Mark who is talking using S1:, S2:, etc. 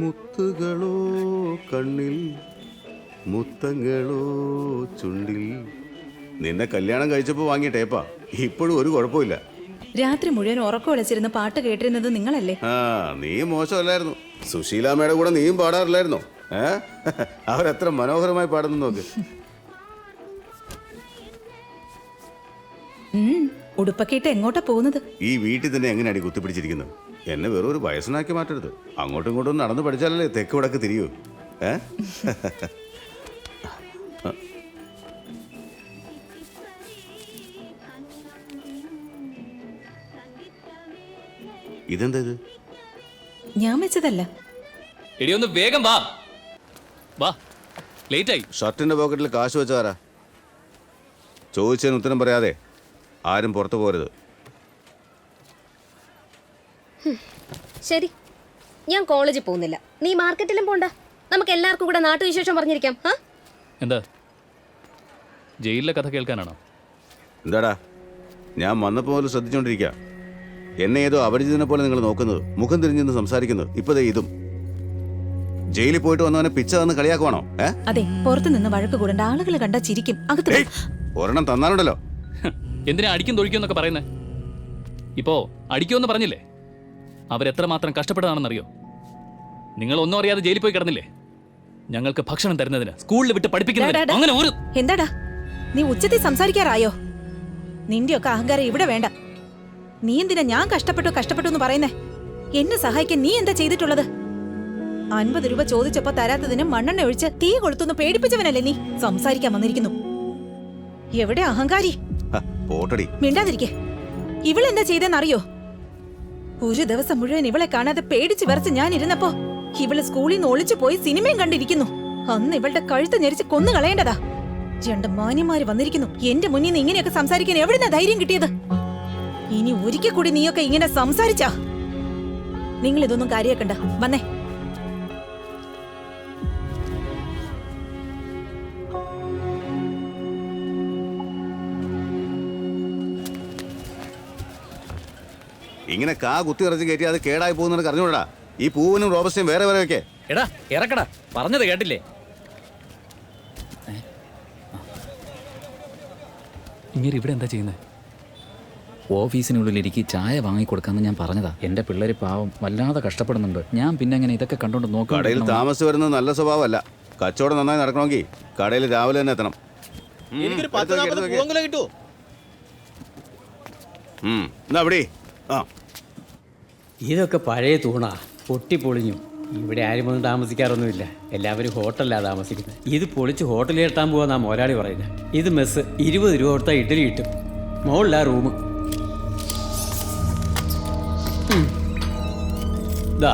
S1: മുത്തുകളോ കണ്ണിൽ മുത്തങ്ങളോ ചുണ്ടിൽ. നിന്നെ കല്യാണം കഴിച്ചപ്പോൾ വാങ്ങിയ ടേപ്പാ. ഇപ്പോഴും ഒരു കുഴപ്പമില്ല.
S2: രാത്രി മുഴുവൻ ഉറക്കം വിളിച്ചിരുന്ന് പാട്ട് കേട്ടിരുന്നത് നിങ്ങളല്ലേ?
S1: ആ, നീ മോശമല്ലായിരുന്നു. സുശീലാമ്മയുടെ കൂടെ നീയും പാടാറില്ലായിരുന്നോ? അവരെത്ര മനോഹരമായി പാടുന്നു നോക്ക്.
S2: ഉടുപ്പൊക്കെ ഇട്ട് എങ്ങോട്ടാ പോകുന്നത്?
S1: ഈ വീട്ടിൽ തന്നെ എങ്ങനെയാണ് കുത്തിപ്പിടിച്ചിരിക്കുന്നത്? എന്നെ വെറും ഒരു വയസ്സനാക്കി മാറ്റരുത്. അങ്ങോട്ടും ഇങ്ങോട്ടും നടന്നു പഠിച്ചാലല്ലേ തെക്ക് വടക്ക് തിരിയൂ. ഇതെന്താ ഇത്?
S2: ഞാൻ വെച്ചതല്ല.
S3: എടി ഒന്ന് വേഗം വാ. വാ, ലേറ്റ് ആയി.
S1: ഷർട്ടിന്റെ പോക്കറ്റിൽ കാശ് വെച്ചാരാ? ചോദിച്ചതിന് ഉത്തരം പറയാതെ ആരും പുറത്തു പോരുത്.
S4: ശരി, ഞാൻ കോളേജിൽ പോകുന്നില്ല. നീ മാർക്കറ്റിലും പോണ്ട. നമുക്ക് എല്ലാവർക്കും കൂടെ നാട്ടുവിശേഷം പറഞ്ഞിരിക്കാം.
S3: എന്താ ജയിലിലെ കഥ കേൾക്കാനാണോ?
S1: എന്താടാ, ഞാൻ വന്നപ്പോൾ പോലും ശ്രദ്ധിച്ചോണ്ടിരിക്കുക. എന്നെ ഏതോ അപരിചിതനെ പോലെ നിങ്ങൾ നോക്കുന്നത്, മുഖം തിരിഞ്ഞെന്ന് സംസാരിക്കുന്നത്. ഇപ്പതേ ഇതും. ജയിലിൽ പോയിട്ട് വന്നവനെ പിച്ച തന്ന് കളിയാക്കുവാണോ?
S2: അതെ, പുറത്തു നിന്ന് വഴക്ക് കൂടണ്ട. ആളുകൾ കണ്ടാ ചിരിക്കും. അകത്ത്
S1: ഒരെണ്ണം തന്നാലുണ്ടല്ലോ.
S3: എന്തിനാ അടിക്കും തൊഴിക്കുമെന്നൊക്കെ പറയുന്നത്? ഇപ്പോ അടിക്കുമെന്ന് പറഞ്ഞില്ലേ? അവരെത്രമാത്രം കഷ്ടപ്പെട്ടതാണെന്നറിയോ? നിങ്ങൾ ഒന്നും അറിയാതെ ജയിലിൽ പോയി കിടന്നില്ലേ? ഞങ്ങൾക്ക് ഭക്ഷണം തരുന്നതിന്, സ്കൂളിൽ വിട്ട് പഠിപ്പിക്കുന്നതിന്. അങ്ങനെ ഒരു
S2: എന്താടാ നീ ഉച്ചത്തിൽ സംസാരിക്കാറായോ? നിന്റെയൊക്കെ അഹങ്കാരം ഇവിടെ വേണ്ട. നീ എന്തിനാ ഞാൻ കഷ്ടപ്പെട്ടു എന്ന് പറയുന്നേ? എന്നെ സഹായിക്കാൻ നീ എന്താ ചെയ്തിട്ടുള്ളത്? 50 രൂപ ചോദിച്ചപ്പോ തരാത്തതിന് മണ്ണെണ്ണ ഒഴിച്ച് തീ കൊളുത്തുന്നു പേടിപ്പിച്ചവനല്ലേ നീ? സംസാരിക്കാൻ വന്നിരിക്കുന്നു. എവിടെ അഹങ്കാരി? മിണ്ടാതിരിക്കെ. ഇവളെന്താ ചെയ്തെന്നറിയോ? ഒരു ദിവസം മുഴുവൻ ഇവളെ കാണാതെ പേടിച്ച് വിറച്ച് ഞാൻ ഇരുന്നപ്പോ ഇവള് സ്കൂളിൽ നിന്ന് ഒളിച്ചു പോയി സിനിമയും കണ്ടിരിക്കുന്നു. അന്ന് ഇവളുടെ കഴുത്ത് ഞെരിച്ച് കൊന്നു കളയേണ്ടതാ. 2 മാന്യന്മാര് വന്നിരിക്കുന്നു. എന്റെ മുന്നിൽ നിന്ന് ഇങ്ങനെയൊക്കെ സംസാരിക്കാൻ എവിടുന്ന ധൈര്യം കിട്ടിയത്? ഇനി ഒരിക്കൽ കൂടി നീയൊക്കെ ഇങ്ങനെ സംസാരിച്ചാ നിങ്ങൾ ഇതൊന്നും കാര്യാക്കണ്ട. വന്നേ.
S1: ഇങ്ങനെ കാ കുത്തി ഇറച്ച് കയറ്റി അത് കേടായി പോകുന്ന അറിഞ്ഞൂടാ. ഈ പൂവിനും റോബസ്റ്റയും വേറെ വേറെ വെക്കേ.
S3: എടാ ഇറക്കടാ, പറഞ്ഞത് കേട്ടില്ലേ? ഇങ്ങനെ ഇവിടെ എന്താ ചെയ്യുന്നത്?
S5: ഓഫീസിനുള്ളിൽ എനിക്ക് ചായ വാങ്ങിക്കൊടുക്കാന്ന് ഞാൻ പറഞ്ഞതാ. എന്റെ പിള്ളേര് പാവം വല്ലാതെ കഷ്ടപ്പെടുന്നുണ്ട്. ഞാൻ പിന്നെ അങ്ങനെ ഇതൊക്കെ കണ്ടോണ്ട് നോക്കാം.
S1: കടയിൽ താമസിച്ച് വരുന്നത് നല്ല സ്വഭാവമല്ല. കച്ചവടം നന്നായി നടക്കണമെങ്കിൽ കടയിൽ രാവിലെ തന്നെ എത്തണം.
S6: ഇതൊക്കെ പഴയ തൂണാ, പൊട്ടിപ്പൊളിഞ്ഞു. ഇവിടെ ആരും ഒന്നും താമസിക്കാറൊന്നുമില്ല. എല്ലാവരും ഹോട്ടലിലാണ് താമസിക്കുന്നത്. ഇത് പൊളിച്ച് ഹോട്ടലിൽ എത്താൻ പോവാന്നാ മോലാളി പറയുന്നത്. ഇത് മെസ്സ്. 20 രൂപ കൊടുത്താൽ ഇഡ്ഡലി കിട്ടും. മുകളിലാ റൂം. ദാ